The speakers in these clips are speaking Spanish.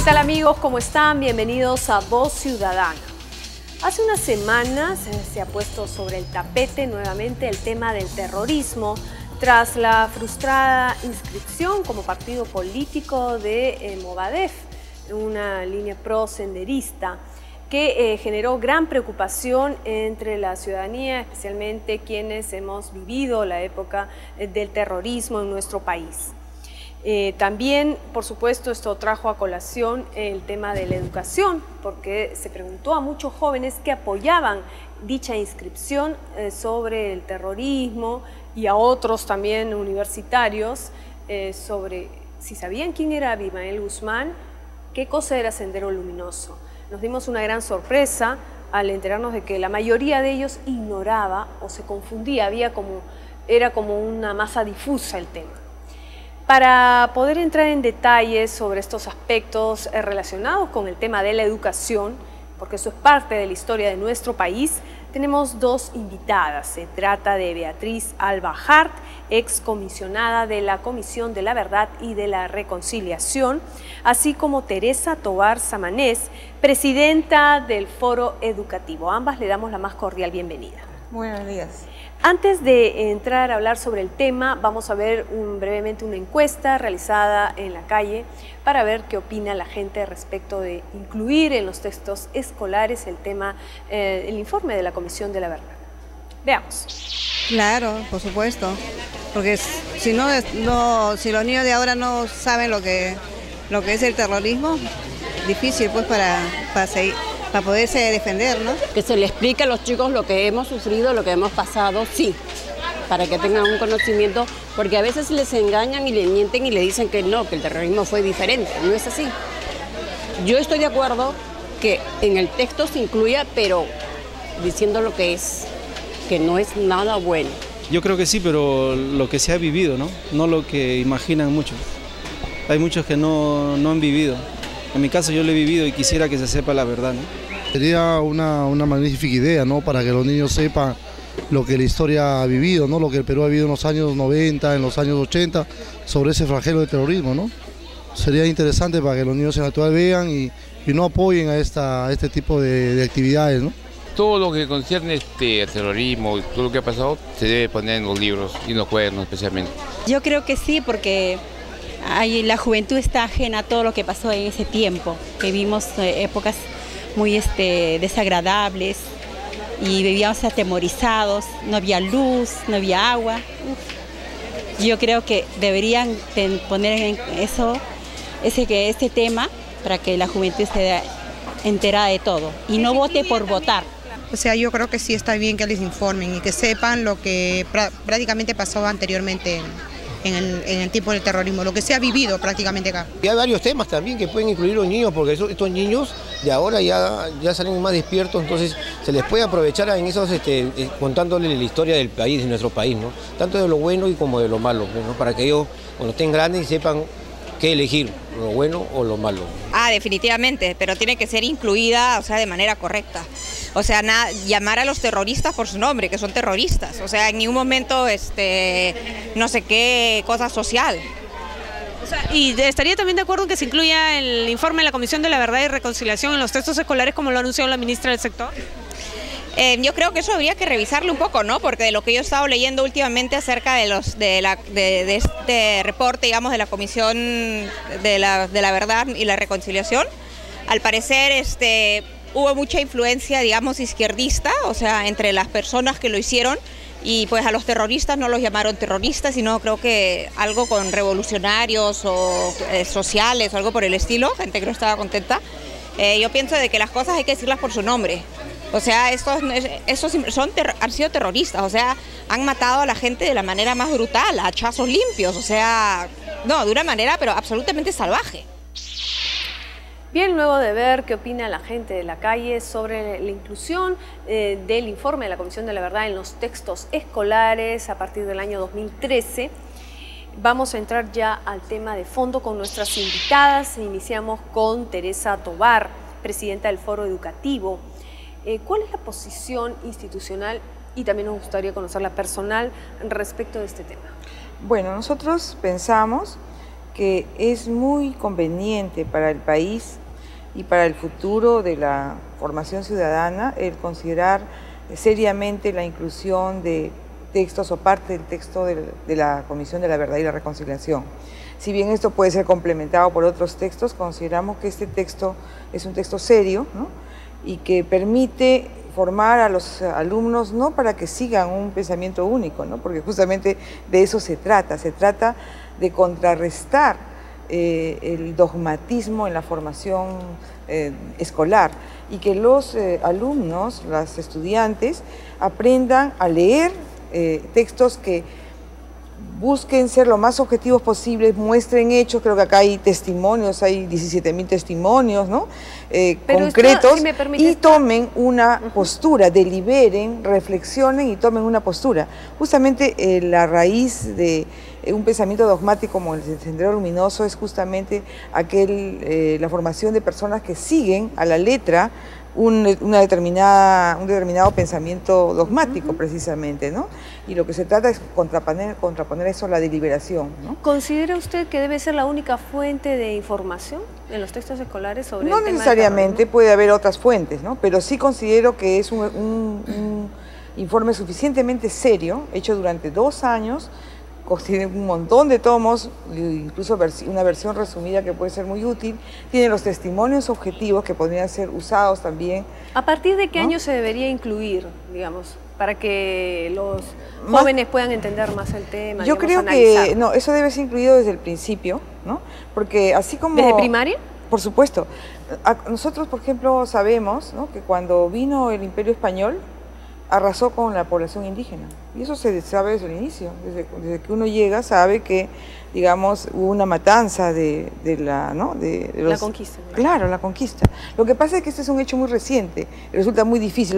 tal amigos? ¿Cómo están? Bienvenidos a Voz Ciudadana. Hace unas semanas se ha puesto sobre el tapete nuevamente el tema del terrorismo tras la frustrada inscripción como partido político de Movadef, una línea pro-senderista que generó gran preocupación entre la ciudadanía, especialmente quienes hemos vivido la época del terrorismo en nuestro país. También, por supuesto, esto trajo a colación el tema de la educación, porque se preguntó a muchos jóvenes que apoyaban dicha inscripción sobre el terrorismo y a otros también universitarios sobre si sabían quién era Abimael Guzmán, qué cosa era Sendero Luminoso. Nos dimos una gran sorpresa al enterarnos de que la mayoría de ellos ignoraba o se confundía, era como una masa difusa el tema. Para poder entrar en detalles sobre estos aspectos relacionados con el tema de la educación, porque eso es parte de la historia de nuestro país, tenemos dos invitadas. Se trata de Beatriz Alba Hart, excomisionada de la Comisión de la Verdad y de la Reconciliación, así como Teresa Tovar Samanés, presidenta del Foro Educativo. A ambas le damos la más cordial bienvenida. Buenos días. Antes de entrar a hablar sobre el tema, vamos a ver brevemente una encuesta realizada en la calle para ver qué opina la gente respecto de incluir en los textos escolares el tema, el informe de la Comisión de la Verdad. Veamos. Claro, por supuesto, porque si los niños de ahora no saben lo que es el terrorismo, difícil pues para poderse defender, ¿no? Que se le explique a los chicos lo que hemos sufrido, lo que hemos pasado, sí, para que tengan un conocimiento, porque a veces les engañan y le mienten y le dicen que no, que el terrorismo fue diferente, no es así. Yo estoy de acuerdo que en el texto se incluya, pero diciendo lo que es, que no es nada bueno. Yo creo que sí, pero lo que se ha vivido, ¿no? No lo que imaginan muchos. Hay muchos que no han vivido. En mi caso yo lo he vivido y quisiera que se sepa la verdad, ¿no? Sería una magnífica idea, ¿no? Para que los niños sepan lo que la historia ha vivido, ¿no? Lo que el Perú ha vivido en los años 90, en los años 80, sobre ese flagelo de terrorismo, ¿no? Sería interesante para que los niños en la actual vean y no apoyen a este tipo de actividades, ¿no? Todo lo que concierne al terrorismo, todo lo que ha pasado, se debe poner en los libros y en los cuadernos especialmente. Yo creo que sí, porque la juventud está ajena a todo lo que pasó en ese tiempo, que vimos épocas muy desagradables y vivíamos atemorizados, no había luz, no había agua. Yo creo que deberían poner en este tema para que la juventud esté enterada de todo y no vote por votar. O sea, yo creo que sí está bien que les informen y que sepan lo que prácticamente pasó anteriormente en el tipo del terrorismo, lo que se ha vivido prácticamente acá. Y hay varios temas también que pueden incluir los niños, porque estos niños de ahora ya salen más despiertos, entonces se les puede aprovechar en esos, contándoles la historia del país, de nuestro país, ¿no? Tanto de lo bueno y como de lo malo, ¿no? Para que ellos, cuando estén grandes, sepan qué elegir, lo bueno o lo malo. Definitivamente, pero tiene que ser incluida, o sea, de manera correcta. O sea, llamar a los terroristas por su nombre, que son terroristas. O sea, en ningún momento, no sé qué cosa social. O sea, ¿y estaría también de acuerdo en que se incluya el informe de la Comisión de la Verdad y Reconciliación en los textos escolares, como lo anunció la ministra del sector? Yo creo que eso habría que revisarlo un poco, ¿no? Porque de lo que yo he estado leyendo últimamente acerca de este reporte, digamos, de la Comisión de la Verdad y la Reconciliación, al parecer hubo mucha influencia, digamos, izquierdista, o sea, entre las personas que lo hicieron, y pues a los terroristas no los llamaron terroristas, sino creo que algo con revolucionarios o sociales o algo por el estilo, gente que no estaba contenta. Yo pienso de que las cosas hay que decirlas por su nombre. O sea, estos han sido terroristas, o sea, han matado a la gente de la manera más brutal, a hachazos limpios, o sea, no, de una manera pero absolutamente salvaje. Bien, luego de ver qué opina la gente de la calle sobre la inclusión del informe de la Comisión de la Verdad en los textos escolares a partir del año 2013, vamos a entrar ya al tema de fondo con nuestras invitadas. Iniciamos con Teresa Tovar, presidenta del Foro Educativo. ¿Cuál es la posición institucional y también nos gustaría conocer la personal respecto de este tema? Bueno, nosotros pensamos que es muy conveniente para el país y para el futuro de la formación ciudadana el considerar seriamente la inclusión de textos o parte del texto de la Comisión de la Verdad y la Reconciliación. Si bien esto puede ser complementado por otros textos, consideramos que este texto es un texto serio, ¿no? Y que permite formar a los alumnos no para que sigan un pensamiento único, ¿no? Porque justamente de eso se trata de contrarrestar el dogmatismo en la formación escolar y que los alumnos, los estudiantes, aprendan a leer textos que busquen ser lo más objetivos posibles, muestren hechos. Creo que acá hay testimonios, hay 17.000 testimonios, ¿no? Concretos, esto, si me permite, y tomen una postura, deliberen, reflexionen y tomen una postura. Justamente la raíz de un pensamiento dogmático como el Sendero Luminoso es justamente la formación de personas que siguen a la letra un determinado pensamiento dogmático, precisamente, ¿no? Y lo que se trata es contraponer eso a la deliberación, ¿no? ¿Considera usted que debe ser la única fuente de información en los textos escolares sobre el tema? No necesariamente, puede haber otras fuentes, ¿no? Pero sí considero que es un informe suficientemente serio, hecho durante 2 años, tiene un montón de tomos, incluso una versión resumida que puede ser muy útil, tiene los testimonios objetivos que podrían ser usados también. ¿A partir de qué año se debería incluir, digamos, para que los jóvenes puedan entender más el tema? Yo creo que no, eso debe ser incluido desde el principio, ¿no? Porque así como... ¿Desde primaria? Por supuesto. Nosotros, por ejemplo, sabemos, ¿no?, que cuando vino el Imperio Español, arrasó con la población indígena. Y eso se sabe desde el inicio. Desde que uno llega sabe que, digamos, hubo una matanza de la conquista. Claro, la conquista. Lo que pasa es que este es un hecho muy reciente. Resulta muy difícil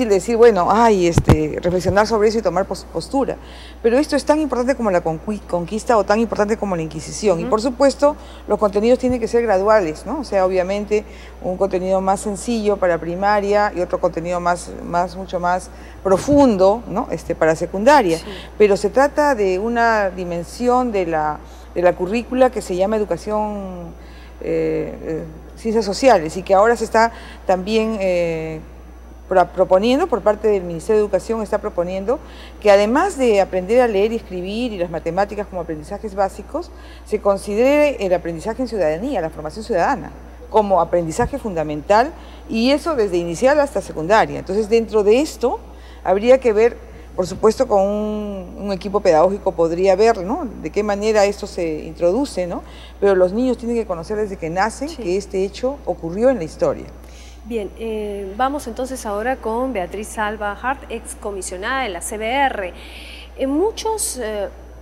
decir, bueno, reflexionar sobre eso y tomar postura. Pero esto es tan importante como la conquista o tan importante como la Inquisición. Y por supuesto, los contenidos tienen que ser graduales, ¿no? O sea, obviamente, un contenido más sencillo para primaria y otro contenido mucho más profundo, ¿no?, para secundaria. Sí. Pero se trata de una dimensión de la currícula que se llama educación, ciencias sociales, y que ahora se está también proponiendo, por parte del Ministerio de Educación, está proponiendo que además de aprender a leer y escribir y las matemáticas como aprendizajes básicos, se considere el aprendizaje en ciudadanía, la formación ciudadana, como aprendizaje fundamental, y eso desde inicial hasta secundaria. Entonces, dentro de esto habría que ver, por supuesto, con un equipo pedagógico podría ver, ¿no?, de qué manera esto se introduce, ¿no? Pero los niños tienen que conocer desde que nacen que este hecho ocurrió en la historia. Bien, vamos entonces ahora con Beatriz Salva Hart, excomisionada de la CBR. Muchos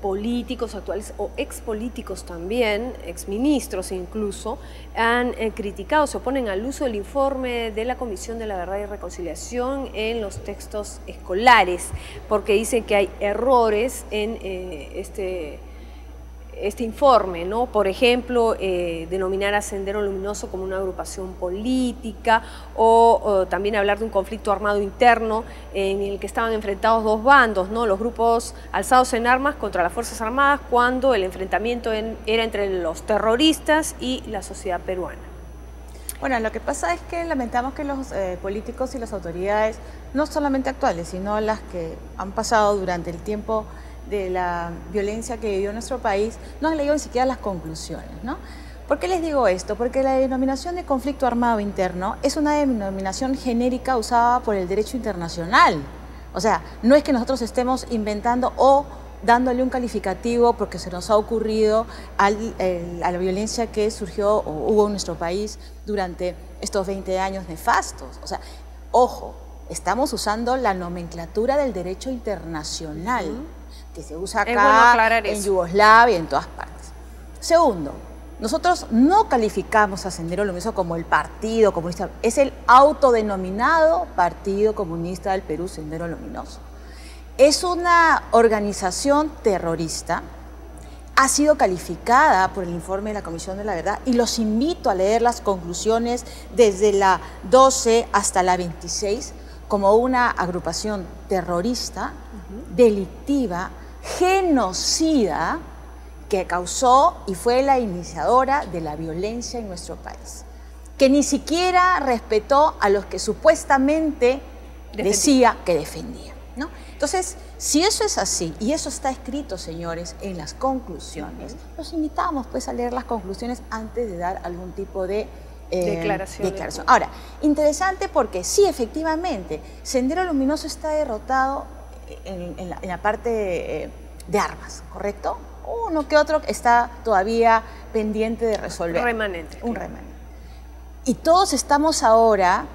políticos actuales o expolíticos también, exministros incluso, han criticado, se oponen al uso del informe de la Comisión de la Verdad y Reconciliación en los textos escolares, porque dicen que hay errores en este informe, ¿no? Por ejemplo, denominar a Sendero Luminoso como una agrupación política o también hablar de un conflicto armado interno en el que estaban enfrentados 2 bandos, ¿no? Los grupos alzados en armas contra las Fuerzas Armadas, cuando el enfrentamiento era entre los terroristas y la sociedad peruana. Bueno, lo que pasa es que lamentamos que los políticos y las autoridades, no solamente actuales, sino las que han pasado durante el tiempo de la violencia que vivió nuestro país, no han leído ni siquiera las conclusiones, ¿no? ¿Por qué les digo esto? Porque la denominación de conflicto armado interno es una denominación genérica usada por el derecho internacional. O sea, no es que nosotros estemos inventando o dándole un calificativo porque se nos ha ocurrido a la violencia que surgió o hubo en nuestro país durante estos 20 años nefastos. O sea, ojo, estamos usando la nomenclatura del derecho internacional, que se usa acá, en Yugoslavia y en todas partes. Segundo, nosotros no calificamos a Sendero Luminoso como el Partido Comunista, es el autodenominado Partido Comunista del Perú, Sendero Luminoso. Es una organización terrorista, ha sido calificada por el informe de la Comisión de la Verdad, y los invito a leer las conclusiones desde la 12 hasta la 26 como una agrupación terrorista, delictiva, genocida, que causó y fue la iniciadora de la violencia en nuestro país, que ni siquiera respetó a los que supuestamente decía que defendía, ¿no? Entonces, si eso es así, y eso está escrito, señores, en las conclusiones, los invitamos pues a leer las conclusiones antes de dar algún tipo de declaración. Ahora, interesante porque sí, efectivamente, Sendero Luminoso está derrotado en la parte de armas, ¿correcto? Uno que otro está todavía pendiente de resolver. Remanente. Un remanente. Y todos estamos ahora,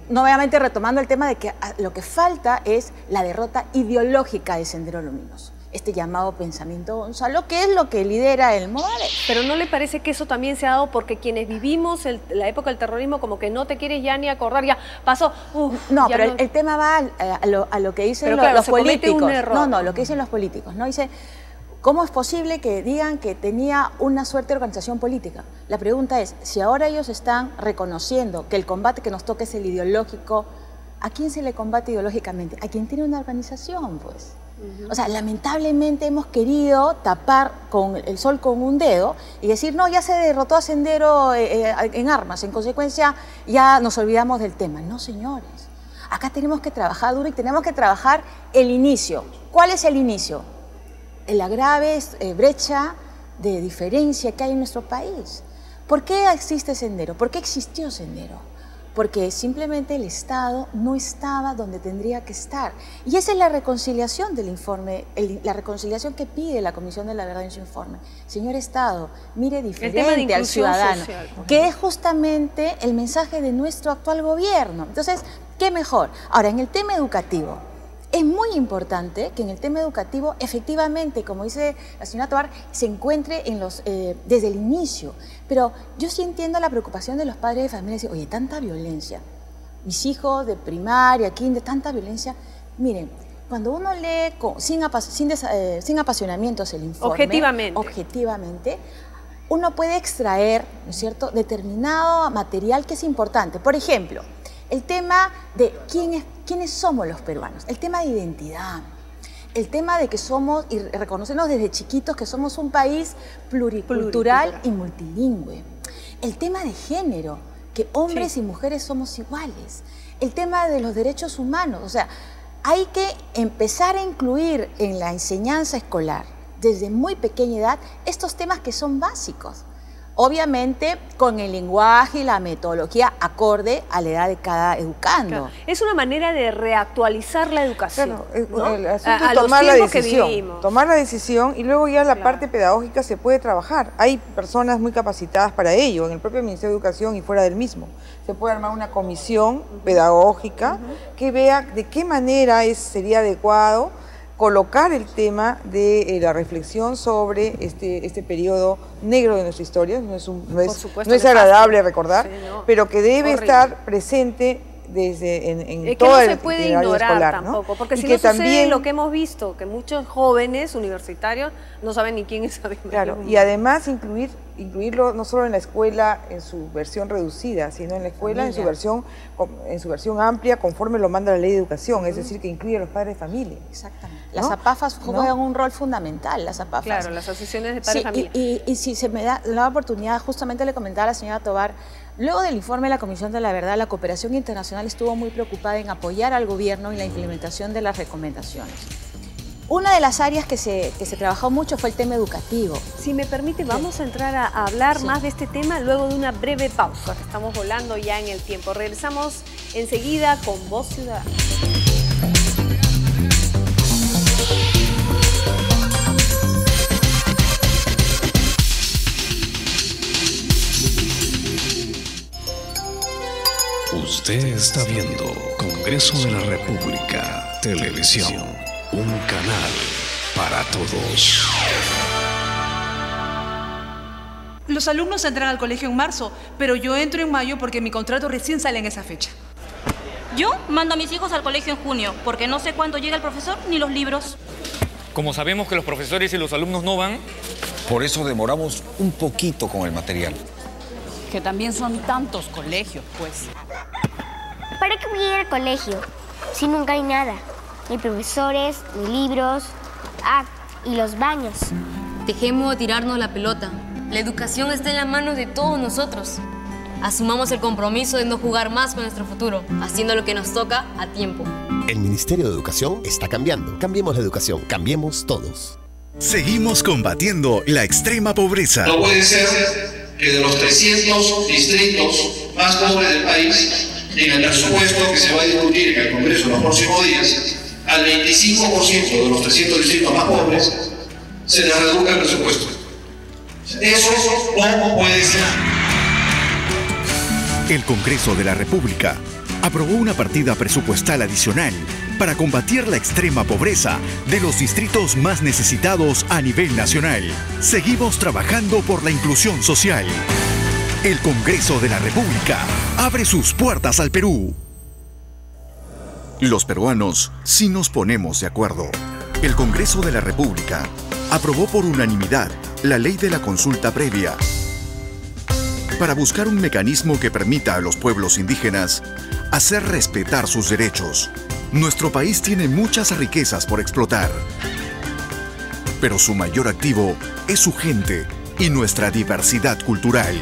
nuevamente retomando el tema de que lo que falta es la derrota ideológica de Sendero Luminoso. Este llamado pensamiento Gonzalo, que es lo que lidera el Movadef. Pero ¿no le parece que eso también se ha dado porque quienes vivimos la época del terrorismo como que no te quieres ya ni acordar, ya pasó? No, pero no. El tema va a lo que dicen los políticos. Un error. No, lo que dicen los políticos, ¿no? Dice, ¿cómo es posible que digan que tenía una suerte de organización política? La pregunta es, si ahora ellos están reconociendo que el combate que nos toca es el ideológico, ¿a quién se le combate ideológicamente? A quien tiene una organización, pues. O sea, lamentablemente hemos querido tapar el sol con un dedo y decir, no, ya se derrotó a Sendero en armas, en consecuencia ya nos olvidamos del tema. No, señores, acá tenemos que trabajar duro y tenemos que trabajar el inicio. ¿Cuál es el inicio? La grave brecha de diferencia que hay en nuestro país. ¿Por qué existe Sendero? ¿Por qué existió Sendero? Porque simplemente el Estado no estaba donde tendría que estar. Y esa es la reconciliación del informe, la reconciliación que pide la Comisión de la Verdad en su informe. Señor Estado, mire diferente al ciudadano, que es justamente el mensaje de nuestro actual gobierno. Entonces, ¿qué mejor? Ahora, en el tema educativo, es muy importante que en el tema educativo, efectivamente, como dice la señora Tovar, se encuentre desde el inicio. Pero yo sí entiendo la preocupación de los padres de familia. Decir, oye, tanta violencia. Mis hijos de primaria, kinder, tanta violencia. Miren, cuando uno lee sin apasionamientos el informe, objetivamente, uno puede extraer, ¿no es cierto?, determinado material que es importante. Por ejemplo, el tema de quiénes somos los peruanos, el tema de identidad, el tema de que somos, y reconocernos desde chiquitos que somos un país pluricultural y multilingüe, el tema de género, que hombres y mujeres somos iguales, el tema de los derechos humanos, o sea, hay que empezar a incluir en la enseñanza escolar, desde muy pequeña edad, estos temas que son básicos. Obviamente con el lenguaje y la metodología acorde a la edad de cada educando. Claro. Es una manera de reactualizar la educación. Claro, ¿no? El asunto es tomar la decisión. Tomar la decisión y luego ya la parte pedagógica se puede trabajar. Hay personas muy capacitadas para ello, en el propio Ministerio de Educación y fuera del mismo. Se puede armar una comisión pedagógica que vea de qué manera sería adecuado colocar el tema de la reflexión sobre este periodo negro de nuestra historia. No es agradable recordar, pero que debe estar presente desde en todo el itinerario escolar, tampoco, porque si no sucede lo que hemos visto, que muchos jóvenes universitarios no saben ni quién es Abimael. Claro, y además incluirlo no solo en la escuela en su versión reducida, sino en la escuela en su versión amplia, conforme lo manda la Ley de Educación, es decir, que incluye a los padres de familia. Exactamente. Las APAFAS juegan un rol fundamental, las APAFAS. Claro, las asociaciones de padres de familia. Y si se me da la oportunidad, justamente le comentaba a la señora Tovar, luego del informe de la Comisión de la Verdad, la cooperación internacional estuvo muy preocupada en apoyar al gobierno en la implementación de las recomendaciones. Una de las áreas que se trabajó mucho fue el tema educativo. Si me permite, vamos a entrar a hablar más de este tema luego de una breve pausa. Estamos volando ya en el tiempo. Regresamos enseguida con Voz Ciudadana. Usted está viendo Congreso de la República, Televisión, un canal para todos. Los alumnos entran al colegio en marzo, pero yo entro en mayo porque mi contrato recién sale en esa fecha. Yo mando a mis hijos al colegio en junio, porque no sé cuándo llega el profesor ni los libros. Como sabemos que los profesores y los alumnos no van, por eso demoramos un poquito con el material. Que también son tantos colegios, pues. ¿Para qué voy a ir al colegio? Si nunca hay nada. Ni profesores, ni libros. Ah, y los baños. Dejemos de tirarnos la pelota. La educación está en las manos de todos nosotros. Asumamos el compromiso de no jugar más con nuestro futuro, haciendo lo que nos toca a tiempo. El Ministerio de Educación está cambiando. Cambiemos la educación, cambiemos todos. Seguimos combatiendo la extrema pobreza. No puede ser que de los 300 distritos más pobres del país, en el presupuesto que se va a discutir en el Congreso en los próximos días, al 25% de los 300 distritos más pobres se les reduzca el presupuesto. Eso no puede ser. El Congreso de la República aprobó una partida presupuestal adicional para combatir la extrema pobreza de los distritos más necesitados a nivel nacional. Seguimos trabajando por la inclusión social. El Congreso de la República abre sus puertas al Perú. Los peruanos sí nos ponemos de acuerdo. El Congreso de la República aprobó por unanimidad la ley de la consulta previa para buscar un mecanismo que permita a los pueblos indígenas hacer respetar sus derechos. Nuestro país tiene muchas riquezas por explotar, pero su mayor activo es su gente y nuestra diversidad cultural.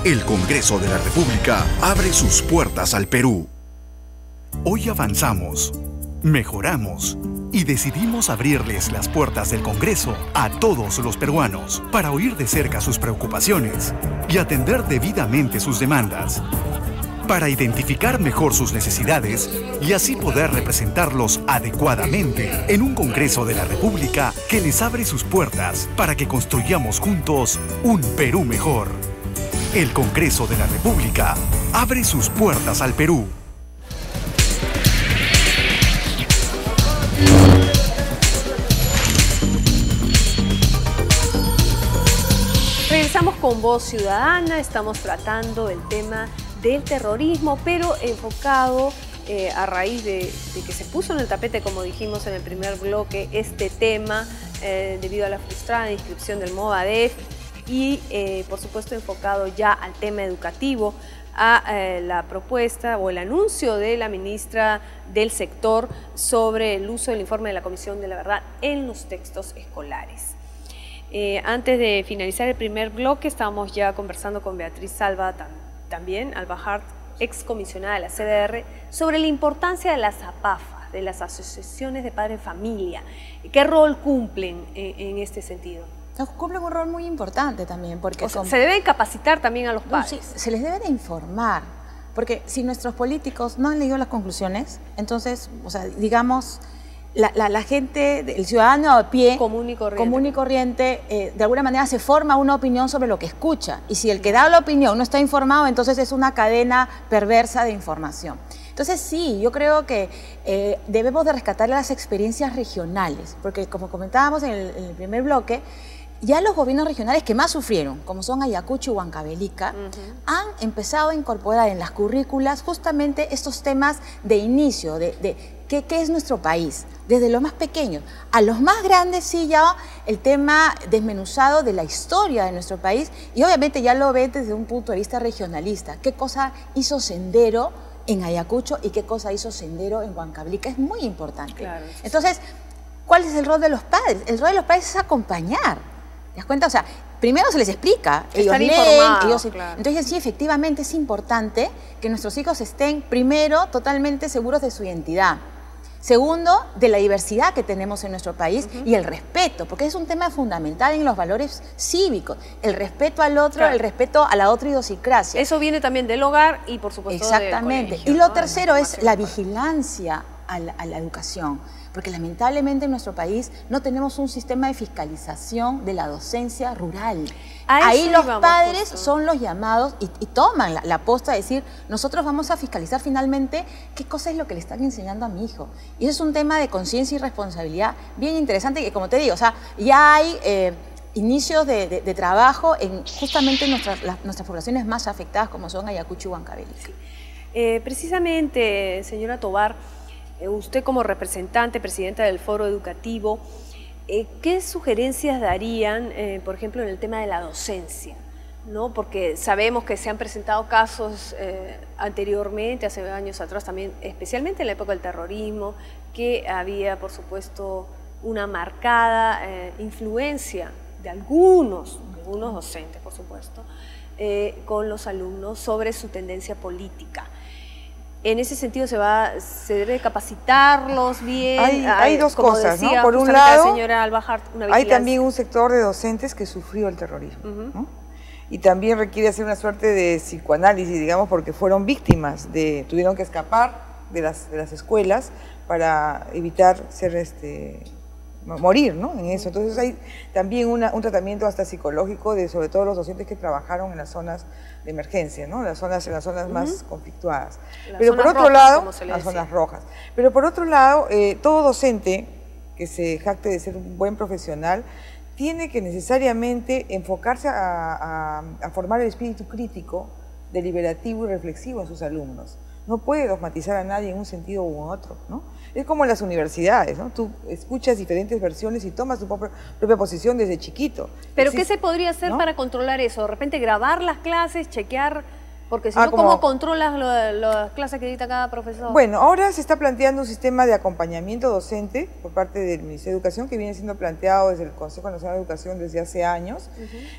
El Congreso de la República abre sus puertas al Perú. Hoy avanzamos, mejoramos y decidimos abrirles las puertas del Congreso a todos los peruanos para oír de cerca sus preocupaciones y atender debidamente sus demandas, para identificar mejor sus necesidades y así poder representarlos adecuadamente en un Congreso de la República que les abre sus puertas para que construyamos juntos un Perú mejor. El Congreso de la República abre sus puertas al Perú. Regresamos con Voz Ciudadana, estamos tratando el tema del terrorismo, pero enfocado a raíz de que se puso en el tapete, como dijimos en el primer bloque, este tema debido a la frustrada inscripción del Movadef y por supuesto enfocado ya al tema educativo, a la propuesta o el anuncio de la ministra del sector sobre el uso del informe de la Comisión de la Verdad en los textos escolares. Antes de finalizar el primer bloque, estábamos ya conversando con Beatriz Salva, también Albajart, excomisionada de la CDR, sobre la importancia de las APAFA, de las asociaciones de padres de familia. ¿Qué rol cumplen en este sentido? Cumplen un rol muy importante también, porque se debe capacitar también a los padres. Sí, se les debe de informar, porque si nuestros políticos no han leído las conclusiones, entonces, o sea, digamos, la gente, el ciudadano a pie, común y corriente, de alguna manera se forma una opinión sobre lo que escucha, y si el que da la opinión no está informado, entonces es una cadena perversa de información. Entonces sí, yo creo que debemos de rescatar las experiencias regionales, porque como comentábamos en el primer bloque, ya los gobiernos regionales que más sufrieron, como son Ayacucho y Huancavelica, han empezado a incorporar en las currículas justamente estos temas de inicio, de qué es nuestro país, desde los más pequeños a los más grandes, sí, ya el tema desmenuzado de la historia de nuestro país, y obviamente ya lo ven desde un punto de vista regionalista, qué cosa hizo Sendero en Ayacucho y qué cosa hizo Sendero en Huancavelica, es muy importante. Claro, sí. Entonces, ¿cuál es el rol de los padres? El rol de los padres es acompañar. ¿Te das cuenta? O sea, primero se les explica, ellos leen, claro. Entonces sí, efectivamente es importante que nuestros hijos estén, primero, totalmente seguros de su identidad. Segundo, de la diversidad que tenemos en nuestro país y el respeto, porque es un tema fundamental en los valores cívicos. El respeto al otro, claro. El respeto a la otra idiosincrasia. Eso viene también del hogar y, por supuesto, exactamente. Del colegio, y lo tercero es la vigilancia a la educación. Porque lamentablemente en nuestro país no tenemos un sistema de fiscalización de la docencia rural. Ahí los padres son los llamados y toman la posta de decir, nosotros vamos a fiscalizar finalmente qué cosa es lo que le están enseñando a mi hijo. Y eso es un tema de conciencia y responsabilidad bien interesante que, como te digo, o sea, ya hay inicios de trabajo en justamente nuestras poblaciones más afectadas, como son Ayacucho y Huancavelica. Sí. Precisamente, señora Tovar, usted como representante, presidenta del Foro Educativo, ¿qué sugerencias darían, por ejemplo, en el tema de la docencia? ¿no? Porque sabemos que se han presentado casos anteriormente, hace años atrás también, especialmente en la época del terrorismo, que había, por supuesto, una marcada influencia de algunos docentes, por supuesto, con los alumnos sobre su tendencia política. En ese sentido se debe capacitarlos bien. Hay dos como cosas, decía, ¿no? Por un la lado, señora Albajart, una hay vigilancia. también un sector de docentes que sufrió el terrorismo, ¿no? Y también requiere hacer una suerte de psicoanálisis, digamos, porque fueron víctimas, tuvieron que escapar de las escuelas para evitar morir, ¿no? En eso. Entonces hay también un tratamiento hasta psicológico de sobre todo los docentes que trabajaron en las zonas de emergencia, ¿no? En las zonas más conflictuadas. Pero por otro lado, las zonas rojas. Pero por otro lado, todo docente que se jacte de ser un buen profesional tiene que necesariamente enfocarse a formar el espíritu crítico, deliberativo y reflexivo en sus alumnos. No puede dogmatizar a nadie en un sentido u otro, ¿no? Es como en las universidades, ¿no? Tú escuchas diferentes versiones y tomas tu propia posición desde chiquito. ¿Pero qué se podría hacer para controlar eso? De repente grabar las clases, chequear, porque si no, ¿cómo controlas las clases que dicta cada profesor? Bueno, ahora se está planteando un sistema de acompañamiento docente por parte del Ministerio de Educación que viene siendo planteado desde el Consejo Nacional de Educación desde hace años,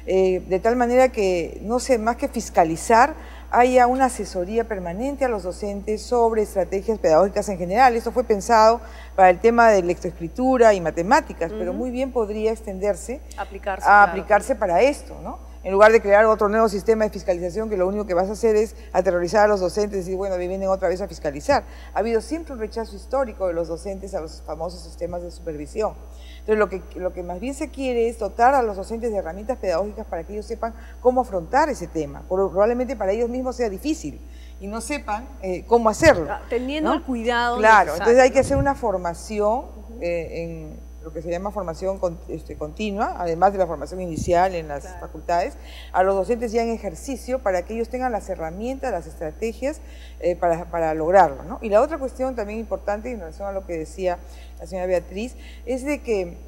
de tal manera que, no sé, más que fiscalizar, haya una asesoría permanente a los docentes sobre estrategias pedagógicas en general. Esto fue pensado para el tema de lectoescritura y matemáticas, pero muy bien podría extenderse a aplicarse para esto, ¿no? En lugar de crear otro nuevo sistema de fiscalización que lo único que vas a hacer es aterrorizar a los docentes y decir, bueno, vienen otra vez a fiscalizar. Ha habido siempre un rechazo histórico de los docentes a los famosos sistemas de supervisión. Entonces, lo que más bien se quiere es dotar a los docentes de herramientas pedagógicas para que ellos sepan cómo afrontar ese tema. Probablemente para ellos mismos sea difícil y no sepan cómo hacerlo. Teniendo el cuidado Claro, necesario. entonces hay que hacer una formación en lo que se llama formación continua, además de la formación inicial en las facultades, a los docentes ya en ejercicio para que ellos tengan las herramientas, las estrategias para lograrlo, ¿no? Y la otra cuestión también importante en relación a lo que decía la señora Beatriz, es de que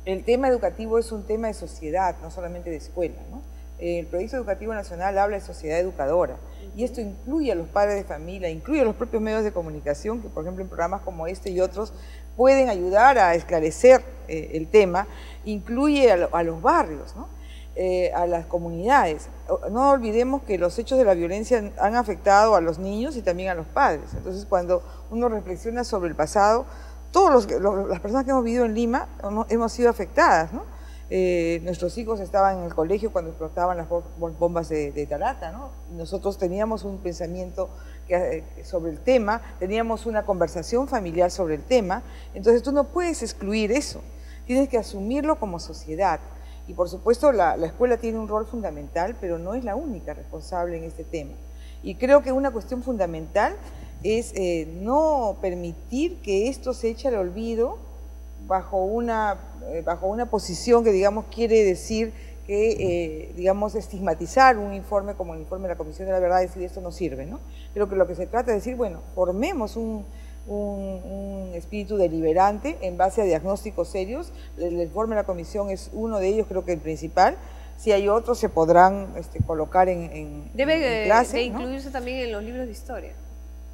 el tema educativo es un tema de sociedad, no solamente de escuela, ¿no? El Proyecto Educativo Nacional habla de sociedad educadora y esto incluye a los padres de familia, incluye a los propios medios de comunicación que, por ejemplo, en programas como este y otros pueden ayudar a esclarecer el tema, incluye a los barrios, ¿no? A las comunidades. No olvidemos que los hechos de la violencia han afectado a los niños y también a los padres. Entonces, cuando uno reflexiona sobre el pasado, las personas que hemos vivido en Lima hemos sido afectadas, ¿no? Nuestros hijos estaban en el colegio cuando explotaban las bombas de Tarata, ¿no? Nosotros teníamos un pensamiento sobre el tema, teníamos una conversación familiar sobre el tema, entonces tú no puedes excluir eso, tienes que asumirlo como sociedad. Y por supuesto la escuela tiene un rol fundamental, pero no es la única responsable en este tema. Y creo que una cuestión fundamental es no permitir que esto se eche al olvido bajo una posición que, digamos, quiere decir que, digamos, estigmatizar un informe como el informe de la Comisión de la Verdad y decir esto no sirve, ¿no? Pero que lo que se trata es decir, bueno, formemos un espíritu deliberante en base a diagnósticos serios. El informe de la Comisión es uno de ellos, creo que el principal. Si hay otros se podrán colocar en clase, de ¿no? incluirse también en los libros de historia.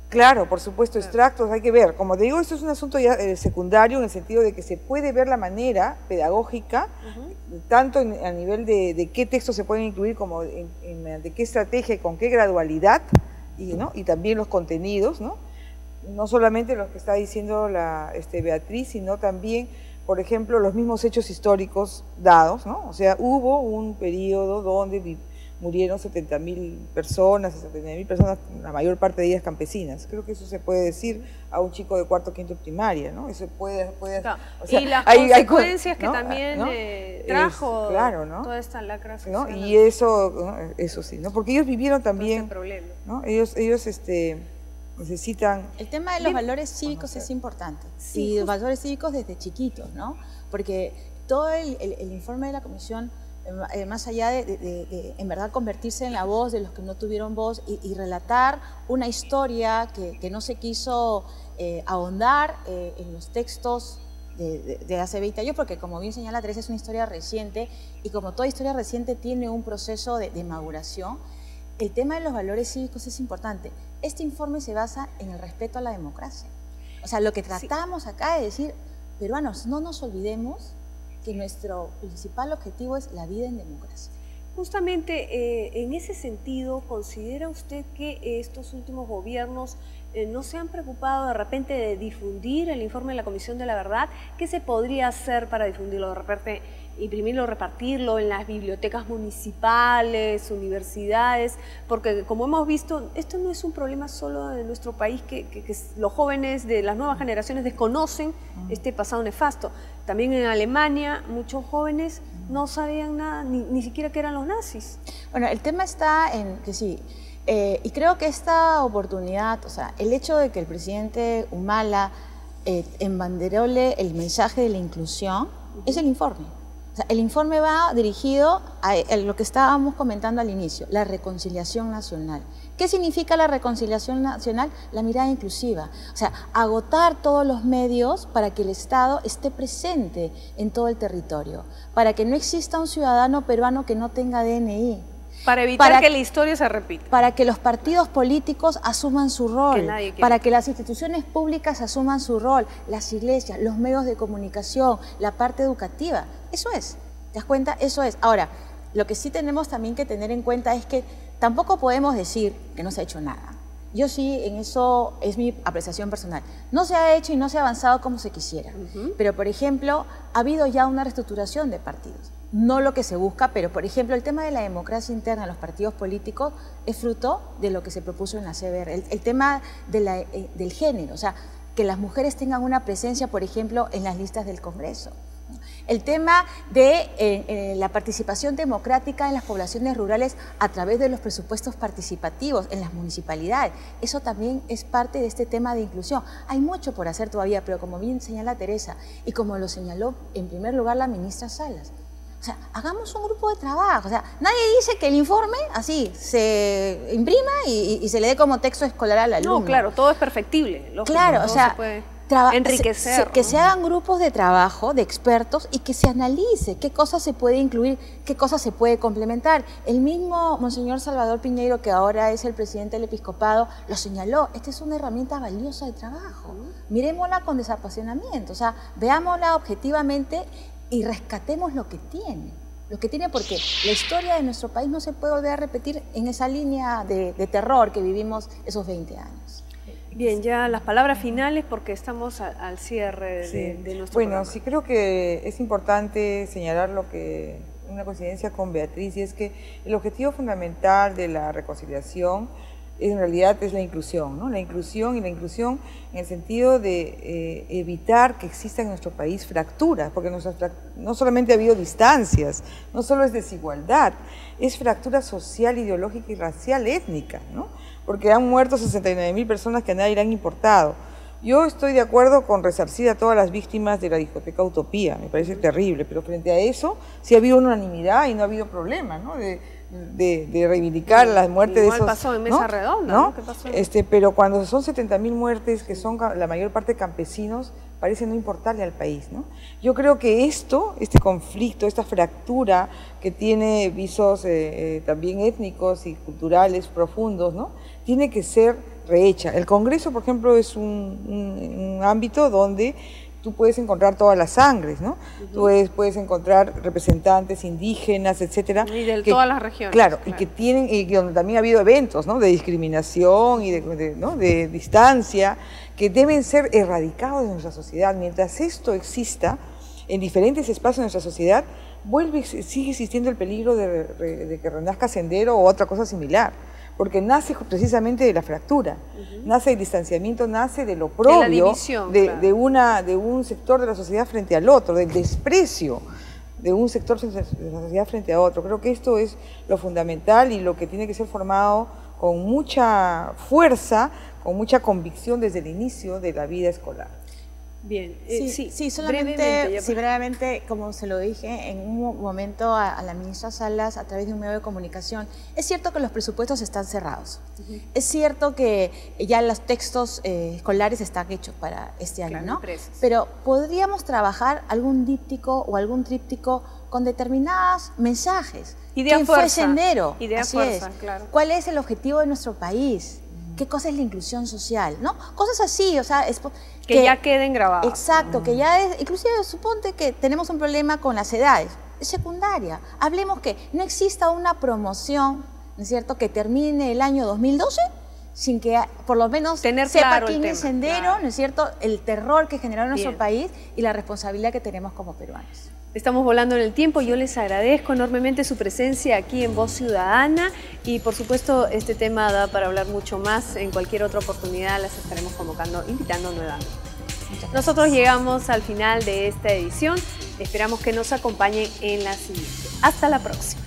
Claro, por supuesto, extractos, hay que ver. Como te digo, esto es un asunto ya secundario en el sentido de que se puede ver la manera pedagógica, tanto a nivel de qué textos se pueden incluir, como de qué estrategia y con qué gradualidad, y también los contenidos, ¿no? No solamente los que está diciendo Beatriz, sino también, por ejemplo, los mismos hechos históricos dados, ¿no? O sea, hubo un periodo donde murieron 70.000 personas, la mayor parte de ellas campesinas. Creo que eso se puede decir a un chico de cuarto, quinto primaria, ¿no? Eso puede o sea, y las consecuencias que también trajo ¿no? toda esta lacra social, ¿no? Y eso sí, ¿no? Porque ellos vivieron también, problema, ¿no? Ellos necesitan... El tema de los valores cívicos es importante, y los valores cívicos desde chiquitos, ¿no? Porque todo el informe de la Comisión, más allá de en verdad convertirse en la voz de los que no tuvieron voz y relatar una historia que no se quiso ahondar en los textos de hace 20 años, porque como bien señala Teresa, es una historia reciente y como toda historia reciente tiene un proceso de maduración. El tema de los valores cívicos es importante. Este informe se basa en el respeto a la democracia. O sea, lo que tratamos acá es decir, peruanos, no nos olvidemos que nuestro principal objetivo es la vida en democracia. Justamente en ese sentido, ¿considera usted que estos últimos gobiernos no se han preocupado de repente de difundir el informe de la Comisión de la Verdad? ¿Qué se podría hacer para difundirlo? De repente imprimirlo, repartirlo en las bibliotecas municipales, universidades, porque como hemos visto, esto no es un problema solo de nuestro país, que los jóvenes de las nuevas generaciones desconocen este pasado nefasto. También en Alemania muchos jóvenes no sabían nada, ni siquiera que eran los nazis. Bueno, el tema está en que sí, y creo que esta oportunidad, o sea, el hecho de que el presidente Humala embanderole el mensaje de la inclusión, es el informe. O sea, el informe va dirigido a lo que estábamos comentando al inicio, la reconciliación nacional. ¿Qué significa la reconciliación nacional? La mirada inclusiva. O sea, agotar todos los medios para que el Estado esté presente en todo el territorio, para que no exista un ciudadano peruano que no tenga DNI. Para evitar que la historia se repita. Para que los partidos políticos asuman su rol, para que las instituciones públicas asuman su rol, las iglesias, los medios de comunicación, la parte educativa. Eso es, ¿te das cuenta? Eso es. Ahora, lo que sí tenemos también que tener en cuenta es que tampoco podemos decir que no se ha hecho nada. Yo sí, en eso es mi apreciación personal. No se ha hecho y no se ha avanzado como se quisiera. Pero, por ejemplo, ha habido ya una reestructuración de partidos. No lo que se busca, pero, por ejemplo, el tema de la democracia interna de los partidos políticos es fruto de lo que se propuso en la CBR. El tema de del género, o sea, que las mujeres tengan una presencia, por ejemplo, en las listas del Congreso. El tema de la participación democrática en las poblaciones rurales a través de los presupuestos participativos en las municipalidades. Eso también es parte de este tema de inclusión. Hay mucho por hacer todavía, pero como bien señala Teresa y como lo señaló en primer lugar la ministra Salas, o sea, hagamos un grupo de trabajo. O sea, nadie dice que el informe así se imprima y se le dé como texto escolar al alumno. No, claro, todo es perfectible. Lógico, claro, o sea, enriquecer. Que se hagan grupos de trabajo de expertos y que se analice qué cosas se puede incluir, qué cosas se puede complementar. El mismo Monseñor Salvador Piñeiro, que ahora es el presidente del episcopado, lo señaló. Esta es una herramienta valiosa de trabajo. Miremosla con desapasionamiento, o sea, veámosla objetivamente y rescatemos lo que tiene. Porque la historia de nuestro país no se puede volver a repetir en esa línea de terror que vivimos esos 20 años. Bien, ya las palabras finales porque estamos al cierre de nuestro programa. Sí, creo que es importante señalar una coincidencia con Beatriz, y es que el objetivo fundamental de la reconciliación en realidad es la inclusión, ¿no? La inclusión en el sentido de evitar que existan en nuestro país fracturas, porque no solamente ha habido distancias, no solo es desigualdad, es fractura social, ideológica y racial, étnica, ¿no? Porque han muerto 69.000 personas que a nadie le han importado. Yo estoy de acuerdo con resarcir a todas las víctimas de la discoteca Utopía, me parece terrible, pero frente a eso sí ha habido unanimidad y no ha habido problema, ¿no? De reivindicar las muertes de esos... Igual pasó en mesa redonda, ¿no? ¿Qué pasó? Pero cuando son 70.000 muertes, que son la mayor parte campesinos, parece no importarle al país, ¿no? Yo creo que este conflicto, esta fractura que tiene visos también étnicos y culturales profundos, ¿no? Tiene que ser rehecha. El Congreso, por ejemplo, es un ámbito donde tú puedes encontrar todas las sangres, ¿no? Tú puedes encontrar representantes indígenas, etcétera. Y de todas las regiones. Claro, y que y donde también ha habido eventos, ¿no? De discriminación y de distancia, que deben ser erradicados de nuestra sociedad. Mientras esto exista en diferentes espacios de nuestra sociedad, sigue existiendo el peligro de que renazca Sendero o otra cosa similar. Porque nace precisamente de la fractura, nace del distanciamiento, nace de lo propio, de la división, de un sector de la sociedad frente al otro, del desprecio de un sector de la sociedad frente a otro. Creo que esto es lo fundamental y lo que tiene que ser formado con mucha fuerza, con mucha convicción desde el inicio de la vida escolar. Bien, sí, brevemente, como se lo dije en un momento a la ministra Salas a través de un medio de comunicación, es cierto que los presupuestos están cerrados, es cierto que ya los textos escolares están hechos para este año, ¿no? Pero podríamos trabajar algún díptico o algún tríptico con determinados mensajes. Idea fuerza. Idea fuerza, claro. ¿Cuál es el objetivo de nuestro país? ¿Qué cosa es la inclusión social? ¿No? Cosas así, o sea, que ya queden grabadas. Exacto, que ya es, inclusive suponte que tenemos un problema con las edades, es secundaria. Hablemos que no exista una promoción, ¿no es cierto?, que termine el año 2012 sin que por lo menos sepa claro quién es Sendero, ¿no es cierto?, el terror que generó en nuestro país y la responsabilidad que tenemos como peruanos. Estamos volando en el tiempo. Yo les agradezco enormemente su presencia aquí en Voz Ciudadana y por supuesto este tema da para hablar mucho más. En cualquier otra oportunidad las estaremos convocando, invitando nuevamente. Nosotros llegamos al final de esta edición. Esperamos que nos acompañen en la siguiente. Hasta la próxima.